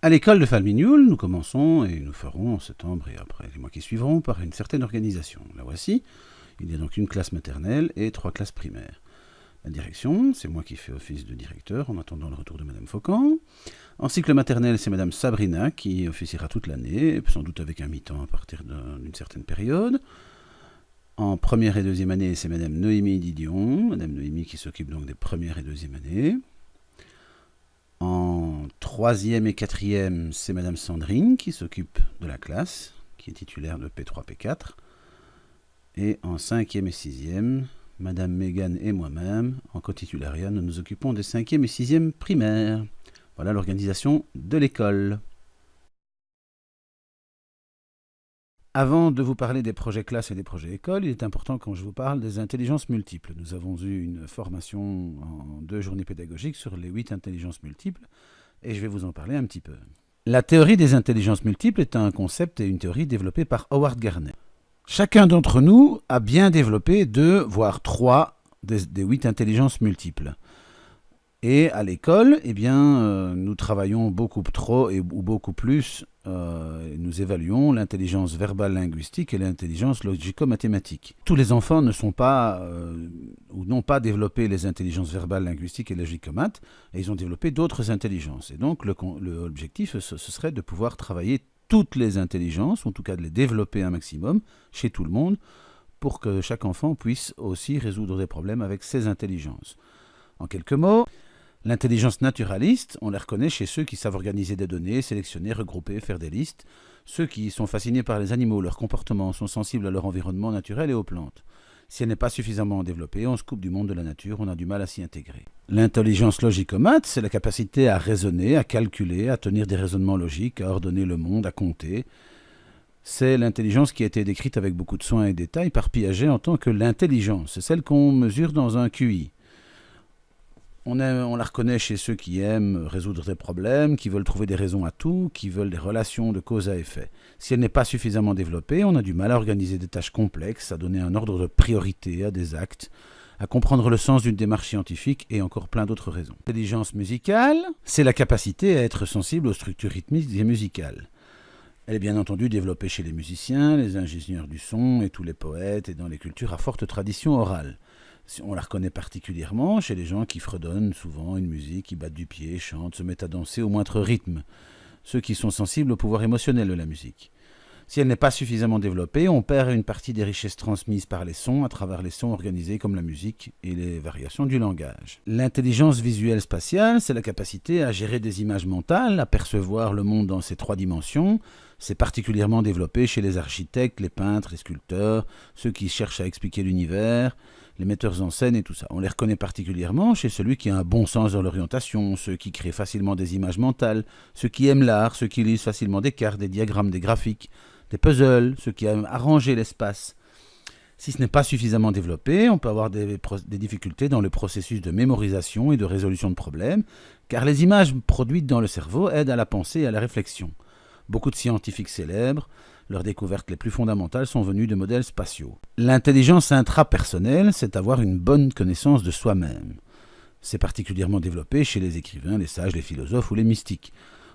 À l'école de Falmignoul, nous commençons et nous ferons en septembre et après les mois qui suivront par une certaine organisation. La voici. Il y a donc une classe maternelle et 3 classes primaires. La direction, c'est moi qui fais office de directeur en attendant le retour de Madame Faucan. En cycle maternel, c'est Madame Sabrina qui officiera toute l'année, sans doute avec un mi-temps à partir d'une certaine période. En première et deuxième année, c'est Madame Noémie Didion, Madame Noémie qui s'occupe donc des premières et deuxième années. En troisième et quatrième, c'est Madame Sandrine qui s'occupe de la classe, qui est titulaire de P3, P4. Et en cinquième et sixième, Madame Mégane et moi-même, en cotitulariat, nous nous occupons des cinquième et sixième primaires. Voilà l'organisation de l'école. Avant de vous parler des projets classes et des projets écoles, il est important que je vous parle des intelligences multiples. Nous avons eu une formation en 2 journées pédagogiques sur les 8 intelligences multiples, et je vais vous en parler un petit peu. La théorie des intelligences multiples est un concept et une théorie développée par Howard Gardner. Chacun d'entre nous a bien développé 2, voire 3 des 8 intelligences multiples. Et à l'école, nous travaillons beaucoup trop ou beaucoup plus, nous évaluons l'intelligence verbale linguistique et l'intelligence logico-mathématique. Tous les enfants ne sont pas ou n'ont pas développé les intelligences verbales linguistiques et logico-mat, et ils ont développé d'autres intelligences. Et donc l'objectif, ce serait de pouvoir travailler toutes les intelligences, ou en tout cas de les développer un maximum chez tout le monde, pour que chaque enfant puisse aussi résoudre des problèmes avec ses intelligences. En quelques mots, l'intelligence naturaliste, on la reconnaît chez ceux qui savent organiser des données, sélectionner, regrouper, faire des listes. Ceux qui sont fascinés par les animaux, leurs comportements, sont sensibles à leur environnement naturel et aux plantes. Si elle n'est pas suffisamment développée, on se coupe du monde de la nature, on a du mal à s'y intégrer. L'intelligence logico-mat, c'est la capacité à raisonner, à calculer, à tenir des raisonnements logiques, à ordonner le monde, à compter. C'est l'intelligence qui a été décrite avec beaucoup de soin et détail par Piaget en tant que l'intelligence. C'est celle qu'on mesure dans un QI. On la reconnaît chez ceux qui aiment résoudre des problèmes, qui veulent trouver des raisons à tout, qui veulent des relations de cause à effet. Si elle n'est pas suffisamment développée, on a du mal à organiser des tâches complexes, à donner un ordre de priorité à des actes, à comprendre le sens d'une démarche scientifique et encore plein d'autres raisons. L'intelligence musicale, c'est la capacité à être sensible aux structures rythmiques et musicales. Elle est bien entendu développée chez les musiciens, les ingénieurs du son et tous les poètes et dans les cultures à forte tradition orale. On la reconnaît particulièrement chez les gens qui fredonnent souvent une musique, qui battent du pied, chantent, se mettent à danser au moindre rythme. Ceux qui sont sensibles au pouvoir émotionnel de la musique. Si elle n'est pas suffisamment développée, on perd une partie des richesses transmises par les sons à travers les sons organisés comme la musique et les variations du langage. L'intelligence visuelle spatiale, c'est la capacité à gérer des images mentales, à percevoir le monde dans ses 3 dimensions. C'est particulièrement développé chez les architectes, les peintres, les sculpteurs, ceux qui cherchent à expliquer l'univers, les metteurs en scène et tout ça. On les reconnaît particulièrement chez celui qui a un bon sens de l'orientation, ceux qui créent facilement des images mentales, ceux qui aiment l'art, ceux qui lisent facilement des cartes, des diagrammes, des graphiques, des puzzles, ceux qui aiment arranger l'espace. Si ce n'est pas suffisamment développé, on peut avoir des difficultés dans le processus de mémorisation et de résolution de problèmes, car les images produites dans le cerveau aident à la pensée et à la réflexion. Beaucoup de scientifiques célèbres, leurs découvertes les plus fondamentales sont venues de modèles spatiaux. L'intelligence intrapersonnelle, c'est avoir une bonne connaissance de soi-même. C'est particulièrement développé chez les écrivains, les sages, les philosophes ou les mystiques.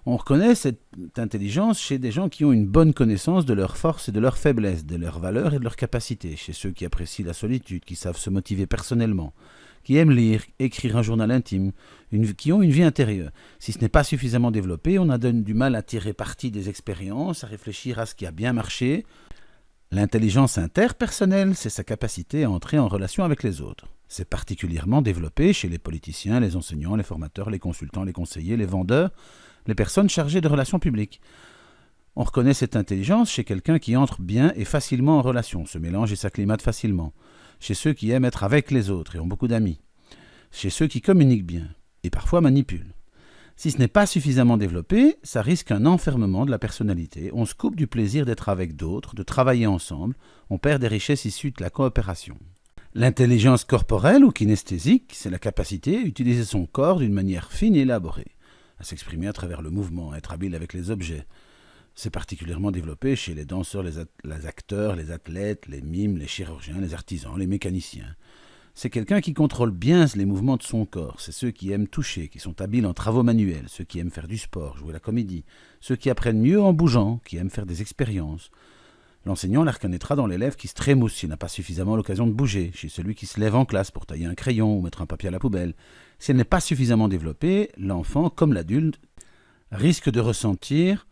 On reconnaît cette intelligence chez des gens qui ont une bonne connaissance de leurs forces et de leurs faiblesses, de leurs valeurs et de leurs capacités, chez ceux qui apprécient la solitude, qui savent se motiver personnellement, qui aiment lire, écrire un journal intime, qui ont une vie intérieure. Si ce n'est pas suffisamment développé, on a du mal à tirer parti des expériences, à réfléchir à ce qui a bien marché. L'intelligence interpersonnelle, c'est sa capacité à entrer en relation avec les autres. C'est particulièrement développé chez les politiciens, les enseignants, les formateurs, les consultants, les conseillers, les vendeurs, les personnes chargées de relations publiques. On reconnaît cette intelligence chez quelqu'un qui entre bien et facilement en relation, se mélange et s'acclimate facilement, chez ceux qui aiment être avec les autres et ont beaucoup d'amis, chez ceux qui communiquent bien et parfois manipulent. Si ce n'est pas suffisamment développé, ça risque un enfermement de la personnalité, on se coupe du plaisir d'être avec d'autres, de travailler ensemble, on perd des richesses issues de la coopération. L'intelligence corporelle ou kinesthésique, c'est la capacité à utiliser son corps d'une manière fine et élaborée, à s'exprimer à travers le mouvement, à être habile avec les objets. C'est particulièrement développé chez les danseurs, les acteurs, les athlètes, les mimes, les chirurgiens, les artisans, les mécaniciens. C'est quelqu'un qui contrôle bien les mouvements de son corps. C'est ceux qui aiment toucher, qui sont habiles en travaux manuels, ceux qui aiment faire du sport, jouer la comédie, ceux qui apprennent mieux en bougeant, qui aiment faire des expériences. L'enseignant la reconnaîtra dans l'élève qui se trémousse s'il n'a pas suffisamment l'occasion de bouger, chez celui qui se lève en classe pour tailler un crayon ou mettre un papier à la poubelle. Si elle n'est pas suffisamment développée, l'enfant, comme l'adulte, risque de ressentir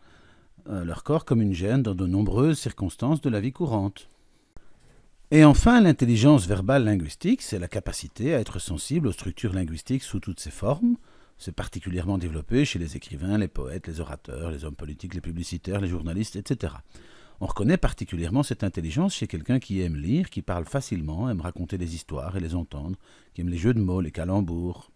leur corps comme une gêne dans de nombreuses circonstances de la vie courante. Et enfin, l'intelligence verbale linguistique, c'est la capacité à être sensible aux structures linguistiques sous toutes ses formes. C'est particulièrement développé chez les écrivains, les poètes, les orateurs, les hommes politiques, les publicitaires, les journalistes, etc. On reconnaît particulièrement cette intelligence chez quelqu'un qui aime lire, qui parle facilement, aime raconter des histoires et les entendre, qui aime les jeux de mots, les calembours.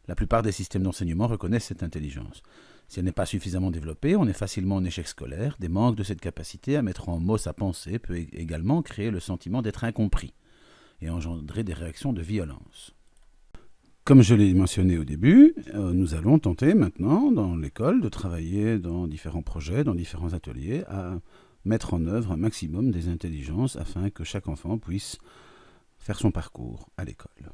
La plupart des systèmes d'enseignement reconnaissent cette intelligence. Si elle n'est pas suffisamment développée, on est facilement en échec scolaire. Des manques de cette capacité à mettre en mots sa pensée peut également créer le sentiment d'être incompris et engendrer des réactions de violence. Comme je l'ai mentionné au début, nous allons tenter maintenant dans l'école de travailler dans différents projets, dans différents ateliers, à mettre en œuvre un maximum des intelligences afin que chaque enfant puisse faire son parcours à l'école.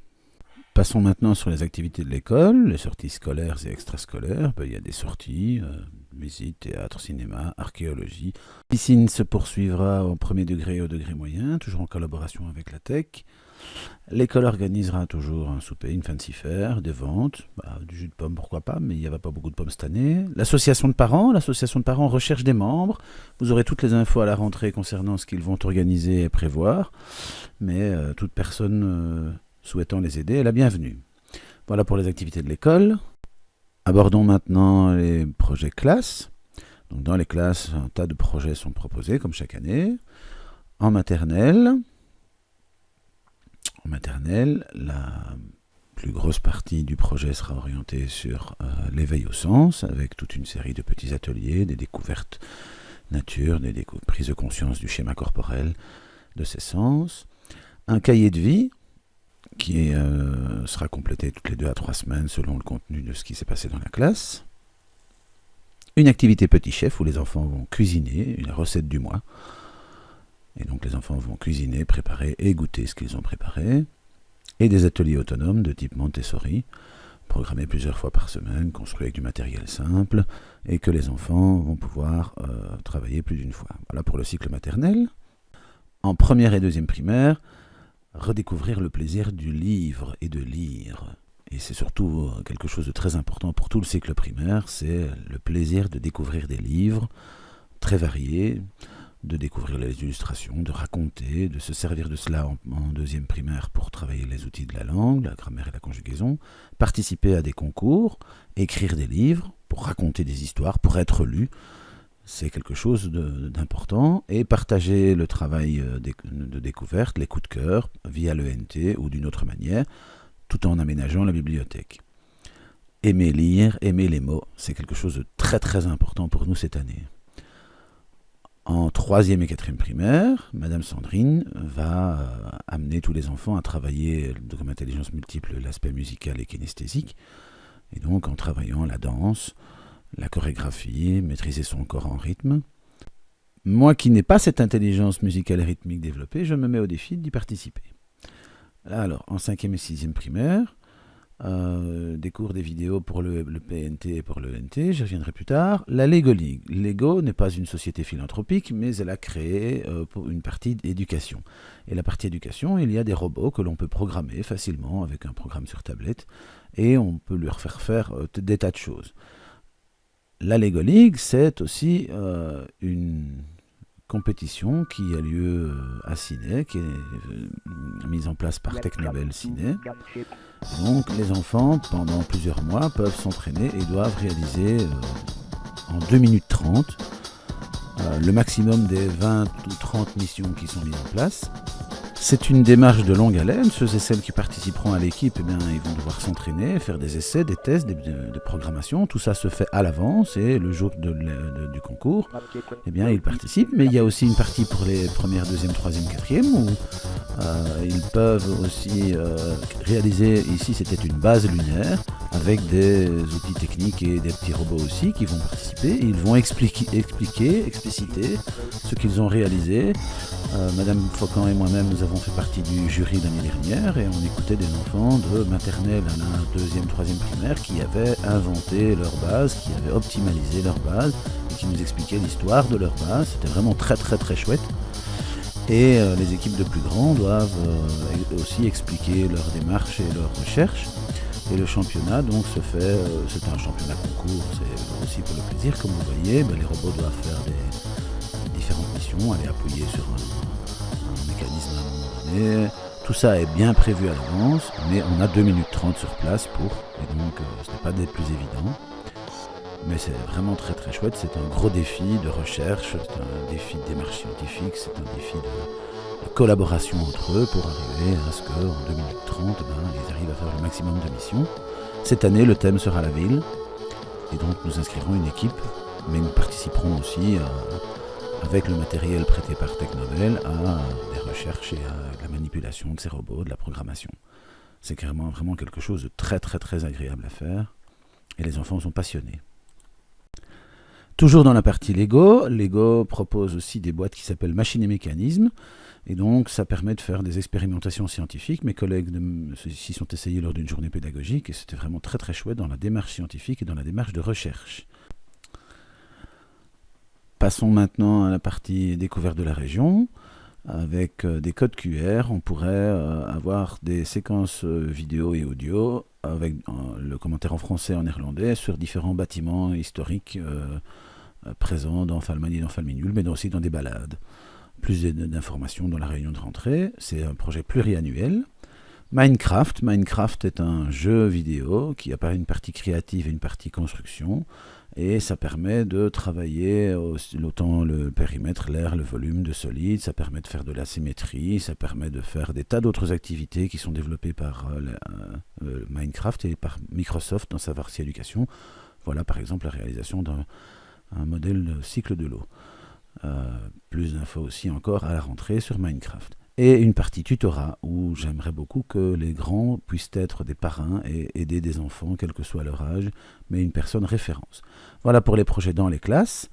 Passons maintenant sur les activités de l'école, les sorties scolaires et extrascolaires. Il y a des sorties, musique, théâtre, cinéma, archéologie. La piscine se poursuivra au premier degré et au degré moyen, toujours en collaboration avec la tech. L'école organisera toujours un souper, une fancy fair, des ventes, du jus de pomme pourquoi pas, mais il n'y avait pas beaucoup de pommes cette année. L'association de parents recherche des membres. Vous aurez toutes les infos à la rentrée concernant ce qu'ils vont organiser et prévoir, mais toute personne souhaitant les aider est la bienvenue. Voilà pour les activités de l'école. Abordons maintenant les projets classes. Donc dans les classes, un tas de projets sont proposés, comme chaque année. En maternelle, la plus grosse partie du projet sera orientée sur l'éveil au sens, avec toute une série de petits ateliers, des découvertes nature, des prises de conscience du schéma corporel, de ses sens. Un cahier de vie qui sera complété toutes les 2 à 3 semaines selon le contenu de ce qui s'est passé dans la classe. Une activité petit chef où les enfants vont cuisiner, une recette du mois. Et donc les enfants vont cuisiner, préparer et goûter ce qu'ils ont préparé. Et des ateliers autonomes de type Montessori, programmés plusieurs fois par semaine, construits avec du matériel simple, et que les enfants vont pouvoir travailler plus d'une fois. Voilà pour le cycle maternel. En première et deuxième primaire, redécouvrir le plaisir du livre et de lire. Et c'est surtout quelque chose de très important pour tout le cycle primaire, c'est le plaisir de découvrir des livres très variés, de découvrir les illustrations, de raconter, de se servir de cela en deuxième primaire pour travailler les outils de la langue, la grammaire et la conjugaison, participer à des concours, écrire des livres pour raconter des histoires, pour être lu. C'est quelque chose d'important, et partager le travail de découverte, les coups de cœur, via l'ENT ou d'une autre manière, tout en aménageant la bibliothèque. Aimer lire, aimer les mots, c'est quelque chose de très très important pour nous cette année. En 3e et 4e primaire, Madame Sandrine va amener tous les enfants à travailler comme intelligence multiple l'aspect musical et kinesthésique, et donc en travaillant la danse, la chorégraphie, maîtriser son corps en rythme. Moi qui n'ai pas cette intelligence musicale et rythmique développée, je me mets au défi d'y participer. Alors, en 5e et 6e primaire, des cours, des vidéos pour le PNT et pour le NT, j'y reviendrai plus tard. La Lego League. Lego n'est pas une société philanthropique, mais elle a créé pour une partie d'éducation. Et la partie éducation, il y a des robots que l'on peut programmer facilement avec un programme sur tablette, et on peut leur faire des tas de choses. La Lego League, c'est aussi une compétition qui a lieu à Ciné, qui est mise en place par Technobel Ciné. Donc les enfants, pendant plusieurs mois, peuvent s'entraîner et doivent réaliser en 2 minutes 30 le maximum des 20 ou 30 missions qui sont mises en place. C'est une démarche de longue haleine. Ceux et celles qui participeront à l'équipe, ils vont devoir s'entraîner, faire des essais, des tests, des programmations. Tout ça se fait à l'avance et le jour du concours, ils participent. Mais il y a aussi une partie pour les premières, deuxième, troisième, quatrième où ils peuvent aussi réaliser, ici c'était une base lunaire, avec des outils techniques et des petits robots aussi qui vont participer. Ils vont expliciter ce qu'ils ont réalisé. Madame Faucan et moi-même, nous avons avons fait partie du jury l'année dernière et on écoutait des enfants de maternelle à la 2e, 3e primaire qui avaient inventé leur base, qui avaient optimalisé leur base et qui nous expliquaient l'histoire de leur base. C'était vraiment très très très chouette. Et les équipes de plus grands doivent aussi expliquer leur démarche et leur recherche. Et le championnat donc se fait, c'est un championnat concours, c'est aussi pour le plaisir, comme vous voyez, les robots doivent faire des différentes missions, aller appuyer sur un mécanisme à un moment donné. Tout ça est bien prévu à l'avance, mais on a 2 minutes 30 sur place et donc ce n'est pas des plus évidents. Mais c'est vraiment très très chouette, c'est un gros défi de recherche, c'est un défi de démarche scientifique, c'est un défi de collaboration entre eux pour arriver à ce qu'en 2 minutes 30, ils arrivent à faire le maximum de missions. Cette année, le thème sera la ville, et donc nous inscrirons une équipe, mais nous participerons aussi avec le matériel prêté par Technovel à des recherches et à la manipulation de ces robots, de la programmation. C'est vraiment quelque chose de très très très agréable à faire, et les enfants sont passionnés. Toujours dans la partie Lego, Lego propose aussi des boîtes qui s'appellent Machines et Mécanismes, et donc ça permet de faire des expérimentations scientifiques. Mes collègues s'y sont essayés lors d'une journée pédagogique, et c'était vraiment très très chouette dans la démarche scientifique et dans la démarche de recherche. Passons maintenant à la partie découverte de la région. Avec des codes QR, on pourrait avoir des séquences vidéo et audio avec le commentaire en français et en néerlandais sur différents bâtiments historiques présents dans Falman et dans Falminul, mais aussi dans des balades. Plus d'informations dans la réunion de rentrée. C'est un projet pluriannuel. Minecraft est un jeu vidéo qui a une partie créative et une partie construction. Et ça permet de travailler autant le périmètre, l'air, le volume de solide, ça permet de faire de la symétrie, ça permet de faire des tas d'autres activités qui sont développées par Minecraft et par Microsoft dans sa partie éducation. Voilà par exemple la réalisation d'un modèle de cycle de l'eau. Plus d'infos aussi encore à la rentrée sur Minecraft. Et une partie tutorat où j'aimerais beaucoup que les grands puissent être des parrains et aider des enfants, quel que soit leur âge, mais une personne référence. Voilà pour les projets dans les classes.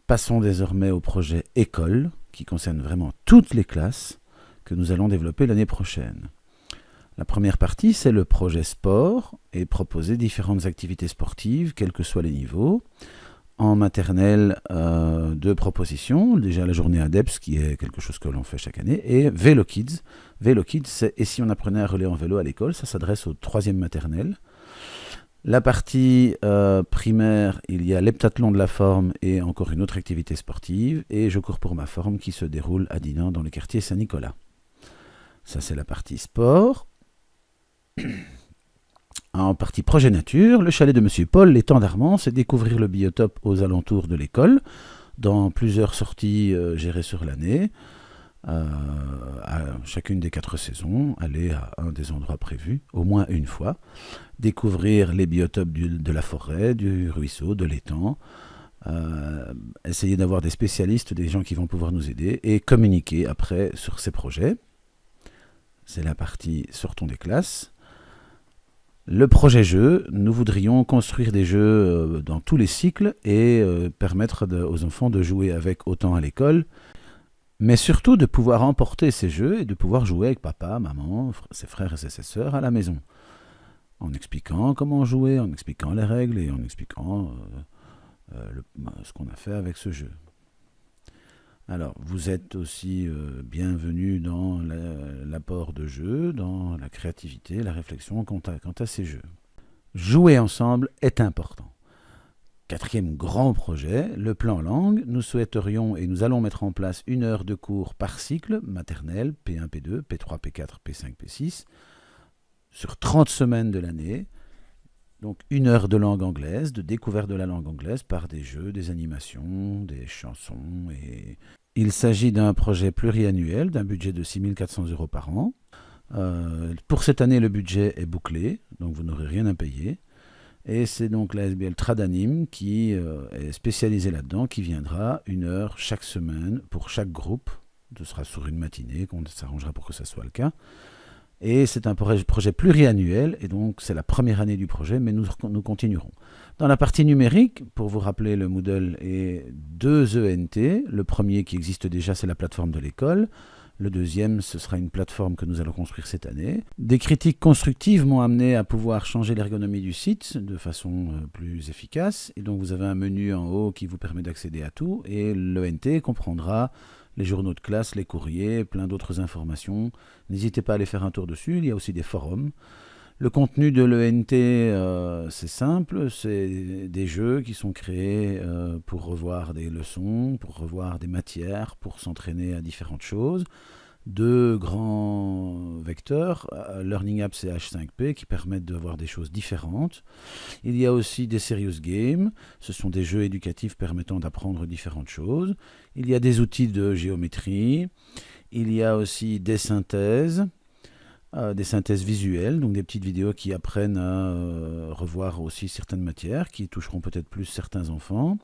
Passons désormais au projet école, qui concerne vraiment toutes les classes, que nous allons développer l'année prochaine. La première partie, c'est le projet sport, et proposer différentes activités sportives, quels que soient les niveaux. En maternelle, 2 propositions. Déjà la journée ADEPS, qui est quelque chose que l'on fait chaque année, et Vélo Kids. Vélo Kids, c'est « Et si on apprenait à rouler en vélo à l'école ?» Ça s'adresse aux 3e maternelle. La partie primaire, il y a l'heptathlon de la forme et encore une autre activité sportive. Et je cours pour ma forme qui se déroule à Dinan dans le quartier Saint-Nicolas. Ça, c'est la partie sport. En partie projet nature, le chalet de Monsieur Paul, l'étang d'Armand, c'est découvrir le biotope aux alentours de l'école, dans plusieurs sorties gérées sur l'année, à chacune des 4 saisons, aller à un des endroits prévus, au moins une fois, découvrir les biotopes de la forêt, du ruisseau, de l'étang, essayer d'avoir des spécialistes, des gens qui vont pouvoir nous aider, et communiquer après sur ces projets. C'est la partie sortons des classes. Le projet jeu, nous voudrions construire des jeux dans tous les cycles et permettre aux enfants de jouer avec autant à l'école, mais surtout de pouvoir emporter ces jeux et de pouvoir jouer avec papa, maman, ses frères et ses sœurs à la maison, en expliquant comment jouer, en expliquant les règles et en expliquant ce qu'on a fait avec ce jeu. Alors, vous êtes aussi bienvenus dans l'apport de jeux, dans la créativité, la réflexion quant à ces jeux. Jouer ensemble est important. 4e grand projet, le plan langue. Nous souhaiterions et nous allons mettre en place 1 heure de cours par cycle, maternelle, P1, P2, P3, P4, P5, P6, sur 30 semaines de l'année. Donc 1 heure de langue anglaise, de découverte de la langue anglaise par des jeux, des animations, des chansons. Il s'agit d'un projet pluriannuel, d'un budget de 6 400 € par an. Pour cette année, le budget est bouclé, donc vous n'aurez rien à payer. Et c'est donc la SBL Tradanim qui est spécialisée là-dedans, qui viendra 1 heure chaque semaine pour chaque groupe. Ce sera sur une matinée qu'on s'arrangera pour que ça soit le cas. Et c'est un projet pluriannuel, et donc c'est la première année du projet, mais nous continuerons. Dans la partie numérique, pour vous rappeler, le Moodle est 2 ENT. Le premier qui existe déjà, c'est la plateforme de l'école. Le deuxième, ce sera une plateforme que nous allons construire cette année. Des critiques constructives m'ont amené à pouvoir changer l'ergonomie du site de façon plus efficace. Et donc vous avez un menu en haut qui vous permet d'accéder à tout. Et l'ENT comprendra les journaux de classe, les courriers, plein d'autres informations. N'hésitez pas à aller faire un tour dessus. Il y a aussi des forums. Le contenu de l'ENT, c'est simple, c'est des jeux qui sont créés pour revoir des leçons, pour revoir des matières, pour s'entraîner à différentes choses. Deux grands vecteurs, Learning Apps et H5P, qui permettent de voir des choses différentes. Il y a aussi des Serious Games, ce sont des jeux éducatifs permettant d'apprendre différentes choses. Il y a des outils de géométrie. Il y a aussi des synthèses visuelles, donc des petites vidéos qui apprennent à revoir aussi certaines matières, qui toucheront peut-être plus certains enfants.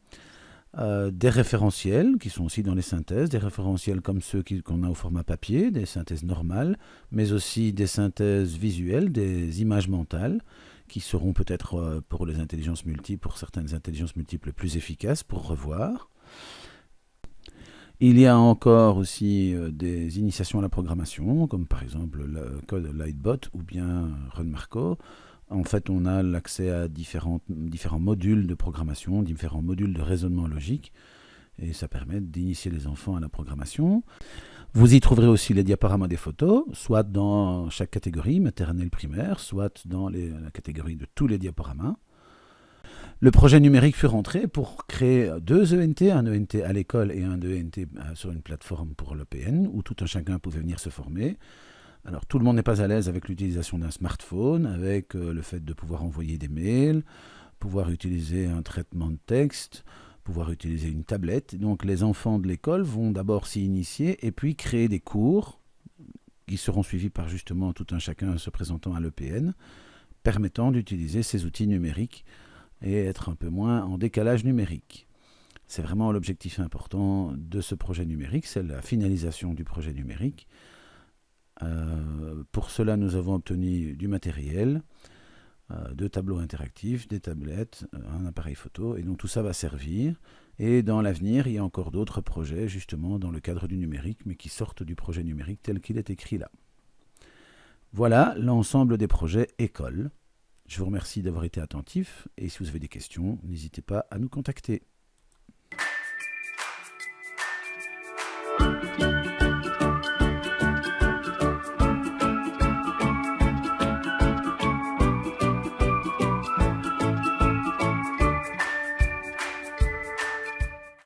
Des référentiels qui sont aussi dans les synthèses, des référentiels comme ceux qu'on a au format papier, des synthèses normales, mais aussi des synthèses visuelles, des images mentales, qui seront peut-être pour les intelligences multiples, pour certaines intelligences multiples plus efficaces pour revoir. Il y a encore aussi des initiations à la programmation, comme par exemple le code Lightbot ou bien RunMarco. En fait, on a l'accès à différents modules de programmation, différents modules de raisonnement logique, et ça permet d'initier les enfants à la programmation. Vous y trouverez aussi les diaporamas des photos, soit dans chaque catégorie, maternelle, primaire, soit dans la catégorie de tous les diaporamas. Le projet numérique fut rentré pour créer deux ENT, un ENT à l'école et un ENT sur une plateforme pour l'EPN, où tout un chacun pouvait venir se former. Alors tout le monde n'est pas à l'aise avec l'utilisation d'un smartphone, avec le fait de pouvoir envoyer des mails, pouvoir utiliser un traitement de texte, pouvoir utiliser une tablette. Donc les enfants de l'école vont d'abord s'y initier et puis créer des cours qui seront suivis par justement tout un chacun se présentant à l'EPN, permettant d'utiliser ces outils numériques et être un peu moins en décalage numérique. C'est vraiment l'objectif important de ce projet numérique, c'est la finalisation du projet numérique. Pour cela, nous avons obtenu du matériel, deux tableaux interactifs, des tablettes, un appareil photo, et donc tout ça va servir. Et dans l'avenir, il y a encore d'autres projets, justement, dans le cadre du numérique, mais qui sortent du projet numérique tel qu'il est écrit là. Voilà l'ensemble des projets écoles. Je vous remercie d'avoir été attentif, et si vous avez des questions, n'hésitez pas à nous contacter.